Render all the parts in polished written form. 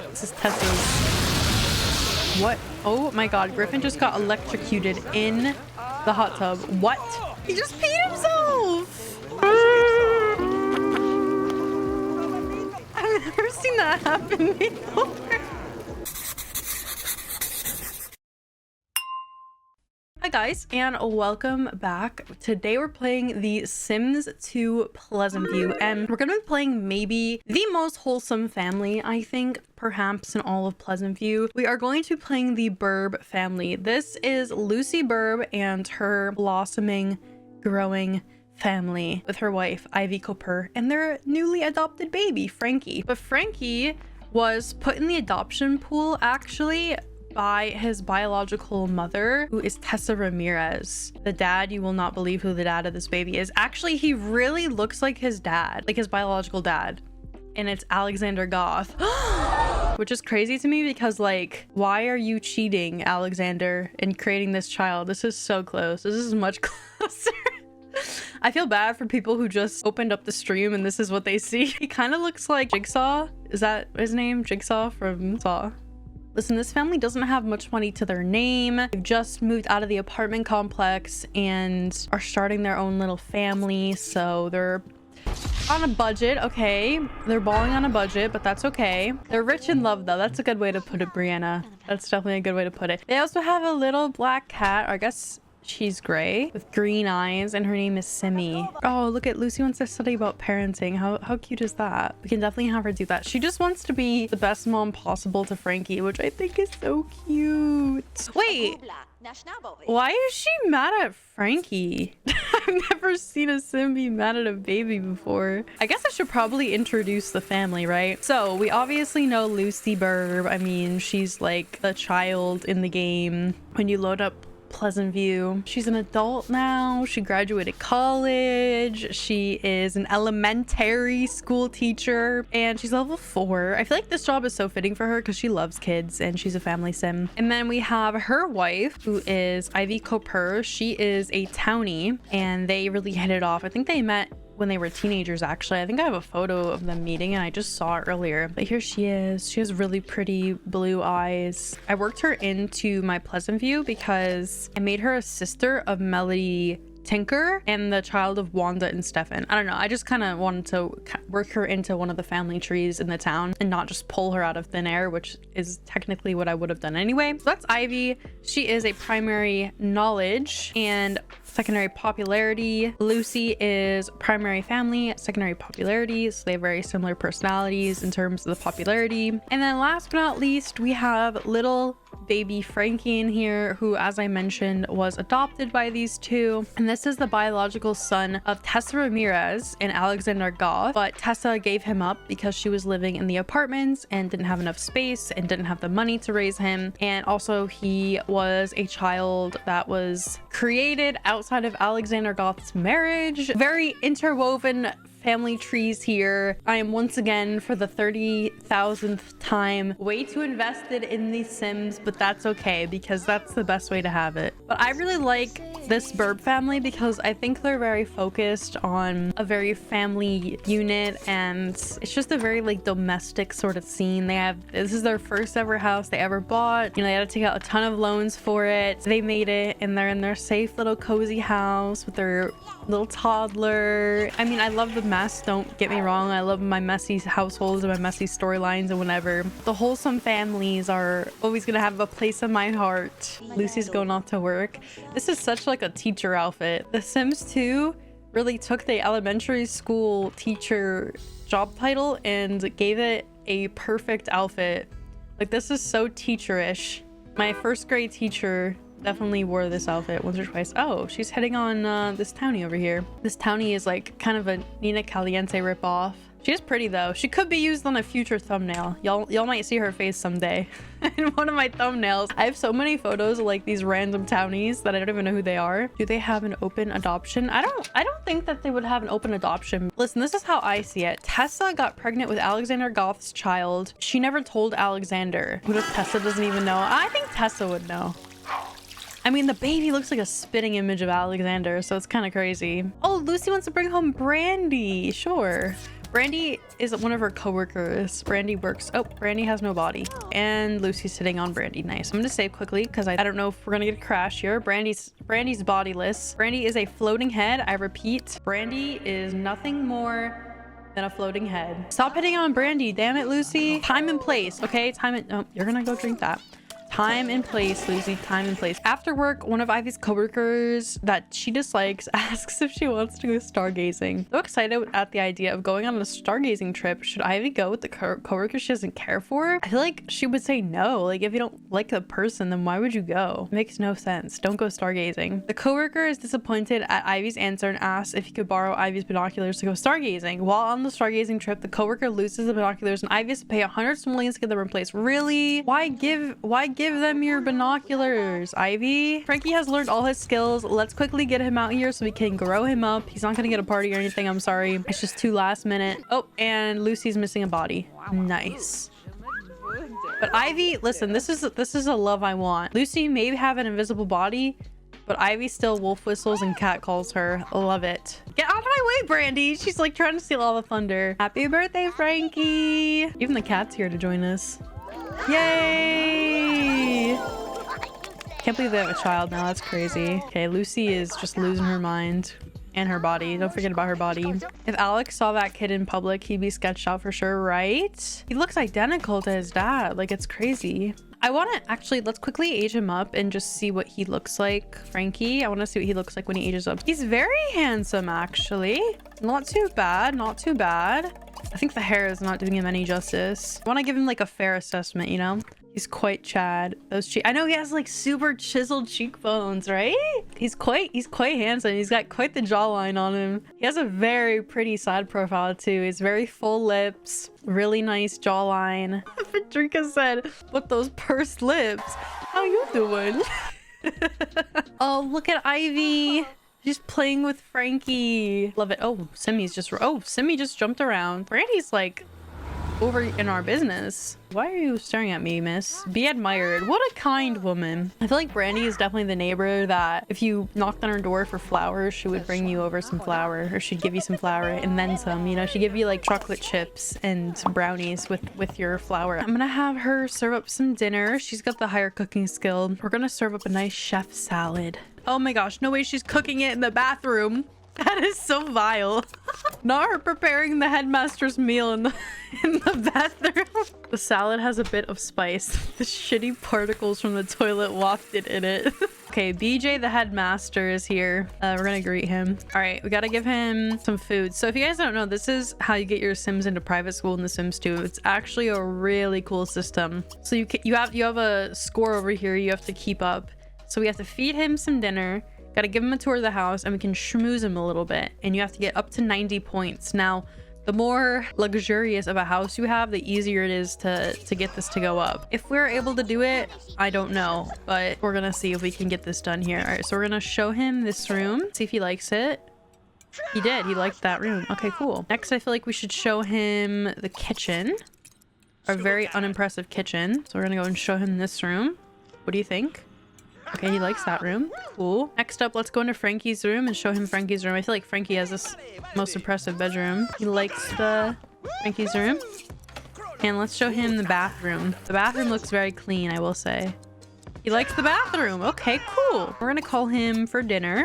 This is Tessa's. What? Oh my god, Griffin just got electrocuted in the hot tub. What? He just peed himself! I've never seen that happen before. Hi guys, and welcome back. Today we're playing The Sims 2 Pleasantview, and we're gonna be playing maybe the most wholesome family, I think, perhaps in all of Pleasantview. We are going to be playing the Burb family. This is Lucy Burb and her blossoming, growing family with her wife, Ivy Cooper, and their newly adopted baby, Frankie. But Frankie was put in the adoption pool, actually, by his biological mother, who is Tessa Ramirez. The dad, you will not believe who the dad of this baby is. Actually, he really looks like his dad, like his biological dad. And it's Alexander Goth. Which is crazy to me because, like, why are you cheating, Alexander, in creating this child? This is so close. This is much closer. I feel bad for people who just opened up the stream and this is what they see. He kind of looks like Jigsaw. Is that his name? Jigsaw from Saw. Listen, this family doesn't have much money to their name. They've just moved out of the apartment complex and are starting their own little family. So they're on a budget. Okay, they're balling on a budget, but that's okay. They're rich in love, though. That's a good way to put it, Brianna. That's definitely a good way to put it. They also have a little black cat, or I guess she's gray with green eyes, and her name is Simi. Oh, look at Lucy wants to study about parenting. How cute is that? We can definitely have her do that. She just wants to be the best mom possible to Frankie, which I think is so cute. Wait, why is she mad at Frankie? I've never seen a Sim be mad at a baby before. I guess I should probably introduce the family, right? So we obviously know Lucy Burb. I mean, she's like the child in the game. When you load up Pleasantview, she's an adult now. She graduated college. She is an elementary school teacher and she's level 4. I feel like this job is so fitting for her because she loves kids and she's a family sim. And then we have her wife, who is Ivy Cooper. She is a townie and they really hit it off. I think they met when they were teenagers, actually. I think I have a photo of them meeting and I just saw it earlier. But here she is. She has really pretty blue eyes. I worked her into my Pleasantview because I made her a sister of Melody Tinker and the child of Wanda and Stefan. I don't know. I just kind of wanted to work her into one of the family trees in the town and not just pull her out of thin air, which is technically what I would have done anyway. So that's Ivy. She is a primary knowledge and secondary popularity. Lucy is primary family, secondary popularity. So they have very similar personalities in terms of the popularity. And then last but not least, we have little baby Frankie in here, who, as I mentioned, was adopted by these two. And this is the biological son of Tessa Ramirez and Alexander Goth, but Tessa gave him up because she was living in the apartments and didn't have enough space and didn't have the money to raise him. And also he was a child that was created outside of Alexander Goth's marriage. Very interwoven family trees here. I am once again, for the 30,000th time, way too invested in these Sims, but that's okay because that's the best way to have it. But I really like this Burb family because I think they're very focused on a very family unit, and it's just a very like domestic sort of scene. This is their first ever house they ever bought. You know, they had to take out a ton of loans for it. They made it and they're in their safe little cozy house with their little toddler. I mean, I love the mess, don't get me wrong. I love my messy households and my messy storylines and whatever. The wholesome families are always gonna have a place in my heart. Lucy's going off to work. This is such like a teacher outfit. The Sims 2 really took the elementary school teacher job title and gave it a perfect outfit. Like, this is so teacherish. My first grade teacher definitely wore this outfit once or twice. Oh, she's heading on this townie over here. This townie is like kind of a Nina Caliente ripoff. She is pretty though. She could be used on a future thumbnail. Y'all might see her face someday in one of my thumbnails. I have so many photos of like these random townies that I don't even know who they are. Do they have an open adoption? I don't think that they would have an open adoption. Listen, this is how I see it. Tessa got pregnant with Alexander Goth's child. She never told Alexander. What if Tessa doesn't even know? I think Tessa would know. I mean, the baby looks like a spitting image of Alexander, so it's kind of crazy. Oh, Lucy wants to bring home Brandy. Sure. Brandy is one of her coworkers. Brandy works. Oh, Brandy has no body. And Lucy's sitting on Brandy. Nice. I'm gonna save quickly because I don't know if we're gonna get a crash here. Brandy's bodiless. Brandy is a floating head. I repeat, Brandy is nothing more than a floating head. Stop hitting on Brandy. Damn it, Lucy. Time and place. Okay, time and... Oh, you're gonna go drink that. Time and place, Lucy. Time and place. After work, one of Ivy's coworkers that she dislikes asks if she wants to go stargazing. So excited at the idea of going on a stargazing trip. Should Ivy go with the coworker she doesn't care for? I feel like she would say no. Like, if you don't like the person, then why would you go? It makes no sense. Don't go stargazing. The coworker is disappointed at Ivy's answer and asks if he could borrow Ivy's binoculars to go stargazing. While on the stargazing trip, the coworker loses the binoculars and Ivy has to pay hundreds of millions to get them replaced. Really? Why give them your binoculars, Ivy? Frankie has learned all his skills. Let's quickly get him out here so we can grow him up. He's not gonna get a party or anything. I'm sorry. It's just too last minute. Oh, and Lucy's missing a body. Nice. But Ivy, listen, this is a love I want. Lucy may have an invisible body, but Ivy still wolf whistles and cat calls her. Love it. Get out of my way, Brandy. She's like trying to steal all the thunder. Happy birthday, Frankie. Even the cat's here to join us. Yay! Can't believe they have a child now. That's crazy. Okay, Lucy is just losing her mind and her body. Don't forget about her body. If Alex saw that kid in public, he'd be sketched out for sure, right? He looks identical to his dad. Like, it's crazy. I want to actually, let's quickly age him up and just see what he looks like. Frankie, I want to see what he looks like when he ages up. He's very handsome, actually. Not too bad. Not too bad. I think the hair is not doing him any justice. I want to give him like a fair assessment, you know? He's quite Chad. I know he has like super chiseled cheekbones, right? He's quite handsome. He's got quite the jawline on him. He has a very pretty side profile too. He's very full lips, really nice jawline. Patricia said, "With those pursed lips, how you doing?" Oh, look at Ivy. She's playing with Frankie. Love it. Oh, Simi just jumped around. Brandy's like over in our business. Why are you staring at me, miss? Be admired. What a kind woman. I feel like Brandy is definitely the neighbor that if you knocked on her door for flowers, she would bring you over some flour, or she'd give you some flour and then some, you know? She'd give you like chocolate chips and brownies with your flour. I'm gonna have her serve up some dinner. She's got the higher cooking skill. We're gonna serve up a nice chef salad. Oh my gosh, no way she's cooking it in the bathroom. That is so vile. Not her preparing the headmaster's meal in the bathroom. The salad has a bit of spice. The shitty particles from the toilet wafted in it. Okay, BJ the headmaster is here. We're gonna greet him. All right, we gotta give him some food. So if you guys don't know, this is how you get your Sims into private school in The Sims 2. It's actually a really cool system. So you have a score over here you have to keep up. So we have to feed him some dinner, gotta give him a tour of the house, and we can schmooze him a little bit. And you have to get up to 90 points. Now, the more luxurious of a house you have, the easier it is to get this to go up. If we're able to do it, I don't know, but we're gonna see if we can get this done here. All right, so we're gonna show him this room, see if he likes it. He did, he liked that room. Okay, cool. Next, I feel like we should show him the kitchen. Our very unimpressive kitchen. So we're gonna go and show him this room. What do you think? Okay, he likes that room. Cool. Next up, let's go into Frankie's room and show him Frankie's room. I feel like Frankie has this most impressive bedroom. He likes Frankie's room. And let's show him the bathroom. The bathroom looks very clean, I will say. He likes the bathroom. Okay, cool. We're gonna call him for dinner.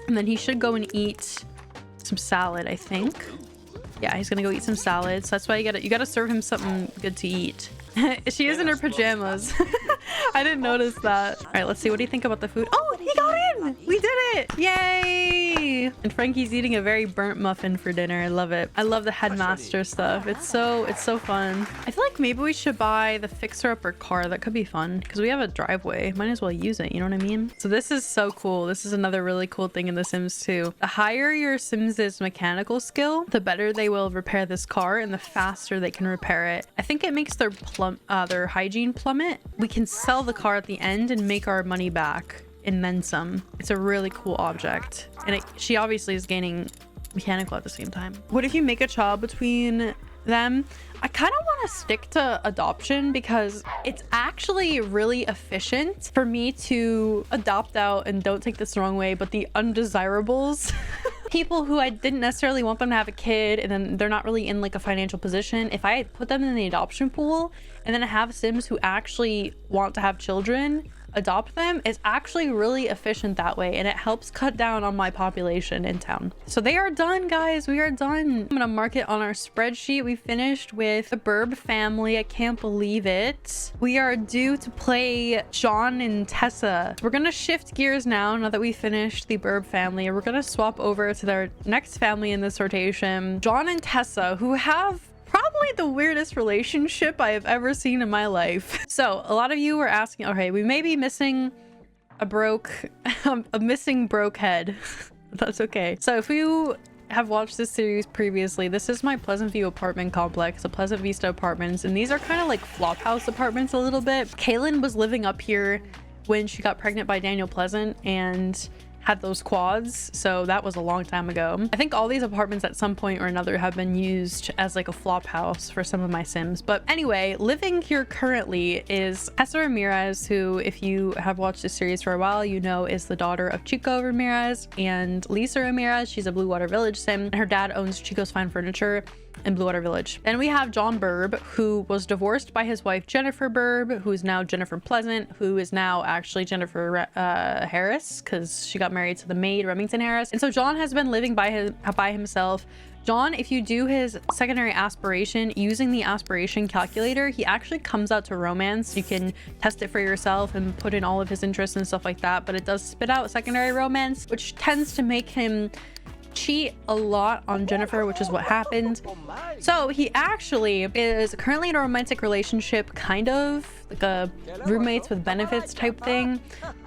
And then he should go and eat some salad, I think. Yeah, he's gonna go eat some salad. So that's why you gotta serve him something good to eat. She is in her pajamas. I didn't notice that. All right, let's see. What do you think about the food? Oh, he got in! We did it! Yay! And Frankie's eating a very burnt muffin for dinner. I love it. I love the headmaster stuff. It's so fun. I feel like maybe we should buy the fixer-upper car. That could be fun because we have a driveway. Might as well use it. You know what I mean? So this is so cool. This is another really cool thing in The Sims 2. The higher your Sims' mechanical skill, the better they will repair this car and the faster they can repair it. I think it makes their hygiene plummet. We can sell the car at the end and make our money back and then some. It's a really cool object, and she obviously is gaining mechanical at the same time. What if you make a child between them? I kind of want to stick to adoption because it's actually really efficient for me to adopt out, and don't take this the wrong way, but the undesirables people who I didn't necessarily want them to have a kid, and then they're not really in like a financial position. If I put them in the adoption pool and then I have Sims who actually want to have children, adopt them, is actually really efficient that way, and it helps cut down on my population in town. So they are done, guys. We are done. I'm gonna mark it on our spreadsheet. We finished with the Burb family. I can't believe it. We are due to play John and Tessa. We're gonna shift gears now that we finished the Burb family. We're gonna swap over to their next family in this rotation, John and Tessa, who have probably the weirdest relationship I have ever seen in my life. So a lot of you were asking, okay, we may be missing a missing broke head. That's okay. So if you have watched this series previously, this is my Pleasantview apartment complex, the Pleasant Vista apartments, and these are kind of like flop house apartments a little bit. Kaylin was living up here when she got pregnant by Daniel Pleasant and had those quads, so that was a long time ago. I think all these apartments at some point or another have been used as like a flop house for some of my Sims. But anyway, living here currently is Tessa Ramirez, who, if you have watched this series for a while, you know is the daughter of Chico Ramirez and Lisa Ramirez. She's a Blue Water Village Sim, and her dad owns Chico's Fine Furniture in Blue Water Village. Then we have John Burb, who was divorced by his wife Jennifer Burb, who is now Jennifer Pleasant, who is now actually Jennifer Harris, because she got married to the maid Remington Harris. And so John has been living by himself. John, if you do his secondary aspiration using the aspiration calculator, he actually comes out to romance. You can test it for yourself and put in all of his interests and stuff like that, but it does spit out secondary romance, which tends to make him cheat a lot on Jennifer, which is what happened. So he actually is currently in a romantic relationship, kind of like a roommates with benefits type thing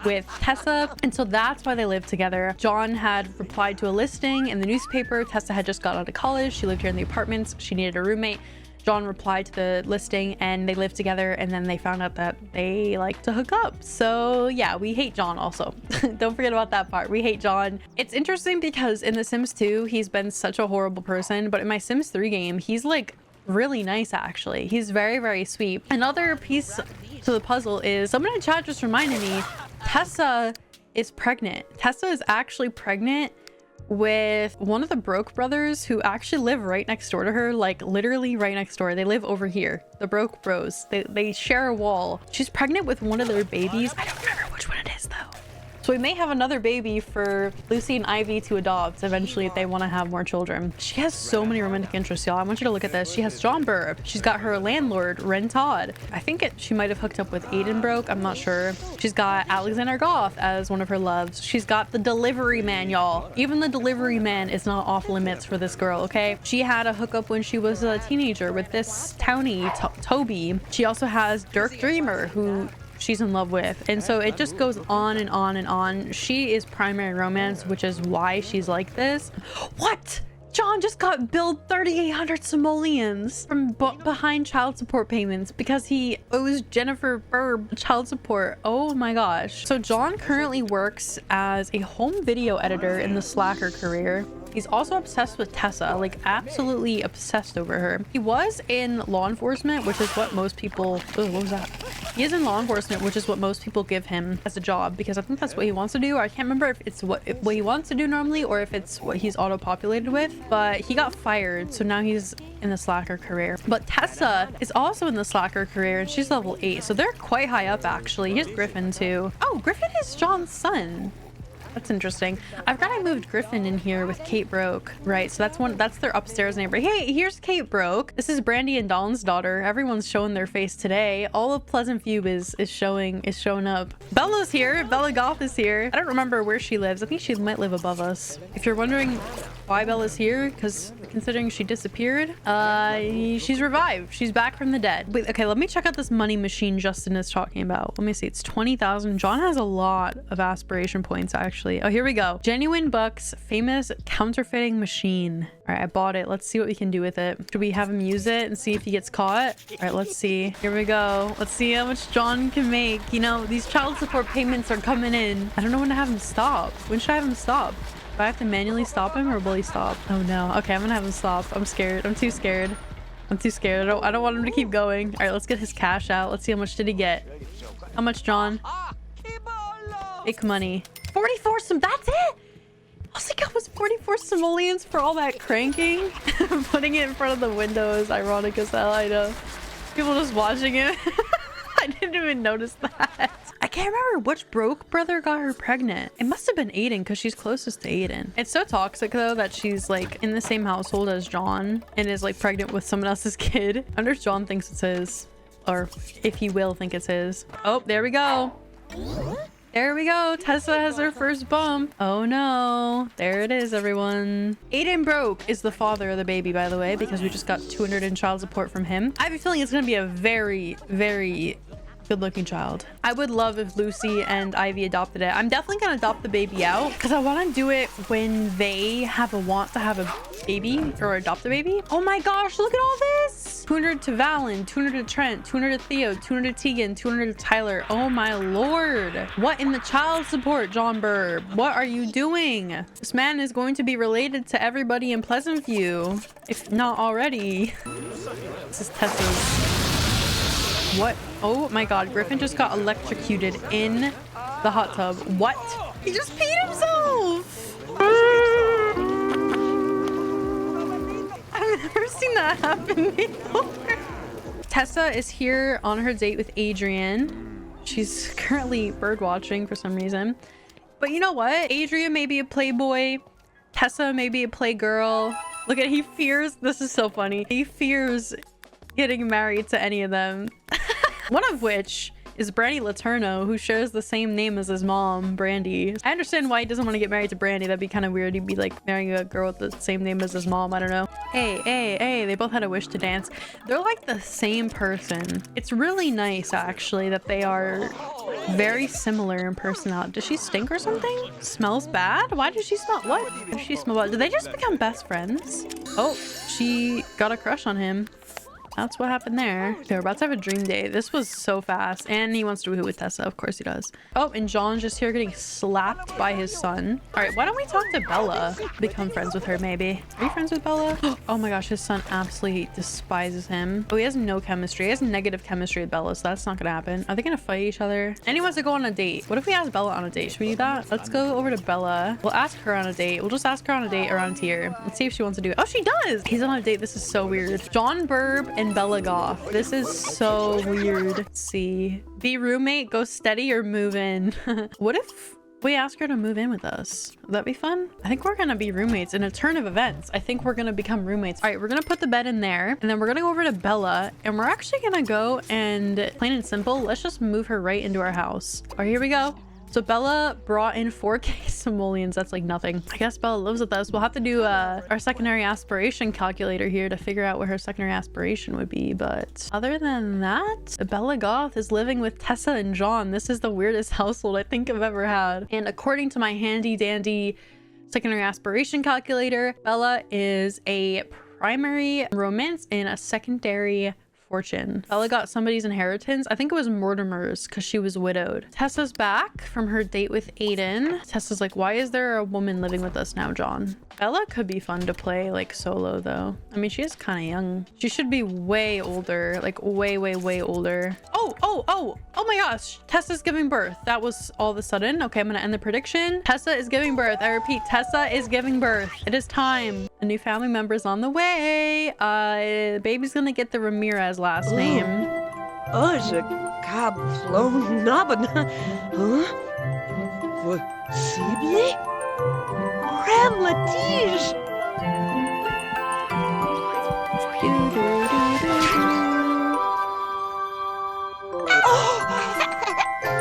with Tessa, and so that's why they live together. John had replied to a listing in the newspaper. Tessa had just got out of college. She lived here in the apartments. She needed a roommate. John replied to the listing and they lived together, and then they found out that they like to hook up. So yeah, we hate John also. Don't forget about that part. We hate John. It's interesting because in The Sims 2, he's been such a horrible person, but in my Sims 3 game, he's like really nice actually. He's very, very sweet. Another piece to the puzzle is someone in chat just reminded me, Tessa is pregnant. Tessa is actually pregnant with one of the Broke brothers, who actually live right next door to her, like literally right next door. They live over here, the Broke bros. They share a wall. She's pregnant with one of their babies. I don't remember which one it is though. So we may have another baby for Lucy and Ivy to adopt eventually if they want to have more children. She has so many romantic interests, y'all. I want you to look at this. She has John Burb. She's got her landlord, Ren Todd. I think she might have hooked up with Aiden Broke. I'm not sure. She's got Alexander Goff as one of her loves. She's got the delivery man, y'all. Even the delivery man is not off limits for this girl, okay? She had a hookup when she was a teenager with this townie, Toby. She also has Dirk Dreamer, who she's in love with, and so it just goes on and on and on. She is primary romance, which is why she's like this. What? John just got billed 3,800 simoleons from behind child support payments because he owes Jennifer Burb child support. Oh my gosh. So John currently works as a home video editor in the Slacker career. He's also obsessed with Tessa, like absolutely obsessed over her. He was in law enforcement, which is what most people... Oh, what was that? He is in law enforcement, which is what most people give him as a job, because I think that's what he wants to do. I can't remember if it's what he wants to do normally or if it's what he's auto-populated with, but he got fired, so now he's in the Slacker career. But Tessa is also in the Slacker career, and she's level 8, so they're quite high up actually. Here's Griffin too. Oh, Griffin is John's son. That's interesting. I forgot I moved Griffin in here with Kate Broke, right? So that's their upstairs neighbor. Hey, here's Kate Broke. This is Brandy and Dawn's daughter. Everyone's showing their face today. All of Pleasantview is showing up. Bella's here. Bella Goth is here. I don't remember where she lives. I think she might live above us. If you're wondering why Bella's here, because considering she disappeared, she's revived. She's back from the dead. Wait, okay, let me check out this money machine Justin is talking about. Let me see. It's 20,000. John has a lot of aspiration points actually. Oh, here we go. Genuine Bucks famous counterfeiting machine. All right, I bought it. Let's see what we can do with it. Should we have him use it and see if he gets caught? All right, let's see. Here we go. Let's see how much John can make. You know, these child support payments are coming in. I don't know when to have him stop. When should I have him stop? Do I have to manually stop him or will he stop? Oh no. Okay, I'm gonna have him stop. I'm scared. I'm too scared. I'm too scared. I don't want him to keep going. All right, let's get his cash out. Let's see how much did he get. How much, John? Big money. 44 some. That's it. I was like, I was 44 simoleons for all that cranking. Putting it in front of the window is ironic as hell. I know. People just watching it. I didn't even notice that. I can't remember which broke brother got her pregnant. It must have been Aiden because she's closest to Aiden. It's so toxic though that she's like in the same household as John and is like pregnant with someone else's kid. I wonder if John thinks it's his, or if he will think it's his. Oh, there we go. There we go. Tessa has her first bump. Oh no. There it is, everyone. Aiden Broke is the father of the baby, by the way, because we just got 200 in child support from him. I have a feeling it's going to be a very, very good-looking child. I would love if Lucy and Ivy adopted it. I'm definitely gonna adopt the baby out because I want to do it when they have a want to have a baby or adopt a baby. Oh my gosh, look at all this. 200 to Valen, 200 to Trent, 200 to Theo, 200 to Tegan, 200 to Tyler. Oh my lord. What in the child support, John Burb? What are you doing? This man is going to be related to everybody in Pleasantview, if not already. This is Tessa's. What? Oh my god, Griffin just got electrocuted in the hot tub. What? He just peed himself! I've never seen that happen before. Tessa is here on her date with Adrian. She's currently bird watching for some reason. But you know what? Adrian may be a playboy. Tessa may be a playgirl. Look at, he fears, this is so funny. He fears getting married to any of them. One of which is Brandy Laterno, who shares the same name as his mom, Brandy. I understand why he doesn't want to get married to Brandy. That'd be kind of weird. He'd be like marrying a girl with the same name as his mom. I don't know. Hey, hey, hey, they both had a wish to dance. They're like the same person. It's really nice, actually, that they are very similar in personality. Does she stink or something? Smells bad? Why does she smell? What? Does she smell bad? Did they just become best friends? Oh, she got a crush on him. That's what happened there. They're about to have a dream day. This was so fast. And he wants to woohoo with Tessa. Of course he does. Oh, and John's just here getting slapped by his son. All right, why don't we talk to Bella? Become friends with her, maybe. Are you friends with Bella? Oh my gosh, his son absolutely despises him. Oh, he has no chemistry. He has negative chemistry with Bella, so that's not gonna happen. Are they gonna fight each other? And he wants to go on a date. What if we ask Bella on a date? Should we do that? Let's go over to Bella. We'll ask her on a date. We'll just ask her on a date around here. Let's see if she wants to do it. Oh, she does! He's on a date. This is so weird. John Burb and Bella Goff. This is so weird. Let's see. Be roommate, go steady, or move in. What if we ask her to move in with us? Would that be fun? I think we're gonna be roommates in a turn of events. I think we're gonna become roommates. All right, we're gonna put the bed in there and then we're gonna go over to Bella and we're actually gonna go and plain and simple, let's just move her right into our house. All right, here we go. So Bella brought in 4K simoleons. That's like nothing. I guess Bella lives with us. We'll have to do our secondary aspiration calculator here to figure out what her secondary aspiration would be. But other than that, Bella Goth is living with Tessa and John. This is the weirdest household I think I've ever had. And according to my handy dandy secondary aspiration calculator, Bella is a primary romance and a secondary fortune. Bella got somebody's inheritance. I think it was Mortimer's because she was widowed. Tessa's back from her date with Aiden. Tessa's like, why is there a woman living with us now, John? Bella could be fun to play like solo though. I mean, she is kind of young. She should be way older, like way older. Oh my gosh. Tessa's giving birth. That was all of a sudden. Okay, I'm gonna end the prediction. Tessa is giving birth. I repeat, Tessa is giving birth. It is time. A new family member's on the way. The baby's gonna get the Ramirez last name. Oh, je cablon naban. Huh? Possible? Crème latige.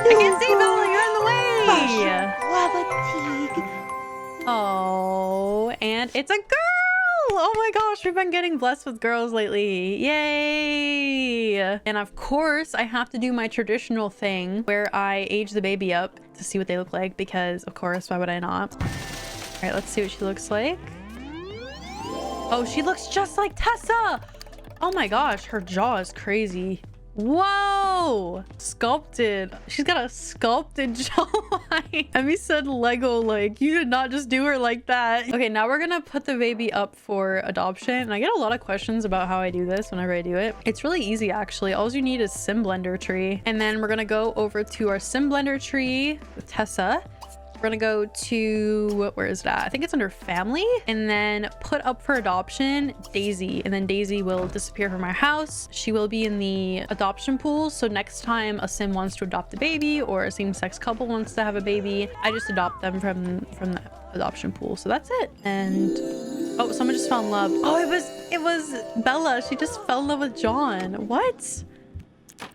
I can't see Bella, you're in the way. Oh, and it's a girl. Oh my gosh, we've been getting blessed with girls lately. Yay. And of course, I have to do my traditional thing where I age the baby up to see what they look like because, of course, why would I not? All right, let's see what she looks like. Oh, she looks just like Tessa. Oh my gosh, her jaw is crazy. Whoa, sculpted. She's got a sculpted jawline. Emmy said Lego, like, you did not just do her like that. Okay, now we're gonna put the baby up for adoption. And I get a lot of questions about how I do this whenever I do it. It's really easy, actually. All you need is sim blender tree. And then we're gonna go over to our sim blender tree with Tessa. We're gonna go to, where is that? I think it's under family, and then put up for adoption Daisy, and then Daisy will disappear from our house. She will be in the adoption pool, so next time a sim wants to adopt a baby or a same-sex couple wants to have a baby, I just adopt them from the adoption pool. So that's it. And oh, someone just fell in love. Oh, it was Bella. She just fell in love with John. What?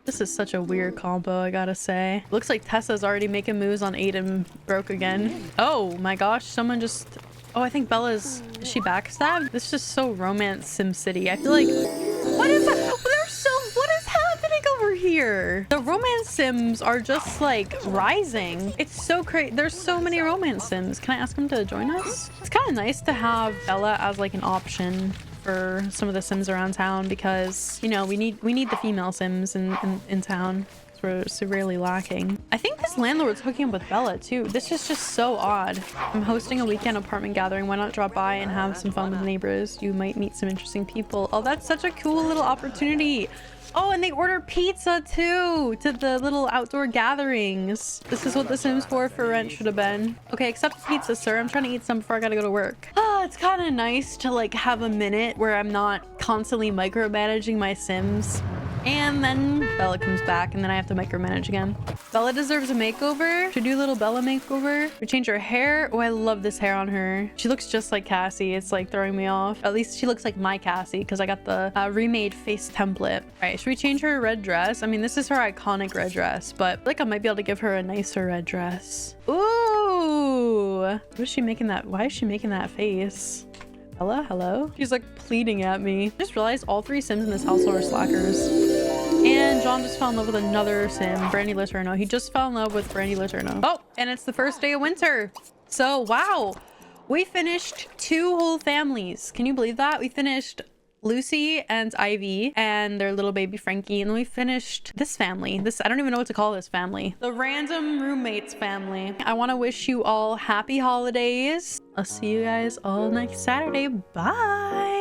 This is such a weird combo, I gotta say. Looks like Tessa's already making moves on Aiden broke again. Oh my gosh, someone just... Oh, I think Bella's... Is she backstabbed? This is just so romance Sim City. I feel like... What is that? What is happening over here? The romance sims are just like rising. It's so crazy. There's so many romance sims. Can I ask them to join us? It's kind of nice to have Bella as like an option for some of the sims around town, because you know we need the female sims in town. We're severely lacking. I think this landlord's hooking up with Bella too. This is just so odd. I'm hosting a weekend apartment gathering. Why not drop by and have some fun with the neighbors? You might meet some interesting people. Oh, that's such a cool little opportunity. Oh, and they order pizza too to the little outdoor gatherings. This is what the Sims 4 for rent should have been. Okay, accept pizza, sir. I'm trying to eat some before I gotta go to work. Ah, it's kind of nice to like have a minute where I'm not constantly micromanaging my Sims. And then Bella comes back and then I have to micromanage again. Bella deserves a makeover. Should we do a little Bella makeover? We change her hair. Oh, I love this hair on her. She looks just like Cassie. It's like throwing me off. At least she looks like my Cassie because I got the remade face template. All right, should we change her red dress? I mean, this is her iconic red dress, but I feel like I might be able to give her a nicer red dress. Ooh, what is she making that? Why is she making that face? Bella, hello? She's like pleading at me. I just realized all 3 Sims in this household are slackers. And John just fell in love with another Sim, Brandy Letourneau. He just fell in love with Brandy Letourneau. Oh, and it's the first day of winter. So, wow. We finished 2 whole families. Can you believe that? We finished Lucy and Ivy and their little baby Frankie, and then we finished this family. I don't even know what to call this family. The random roommates family. I want to wish you all happy holidays. I'll see you guys all next Saturday. Bye.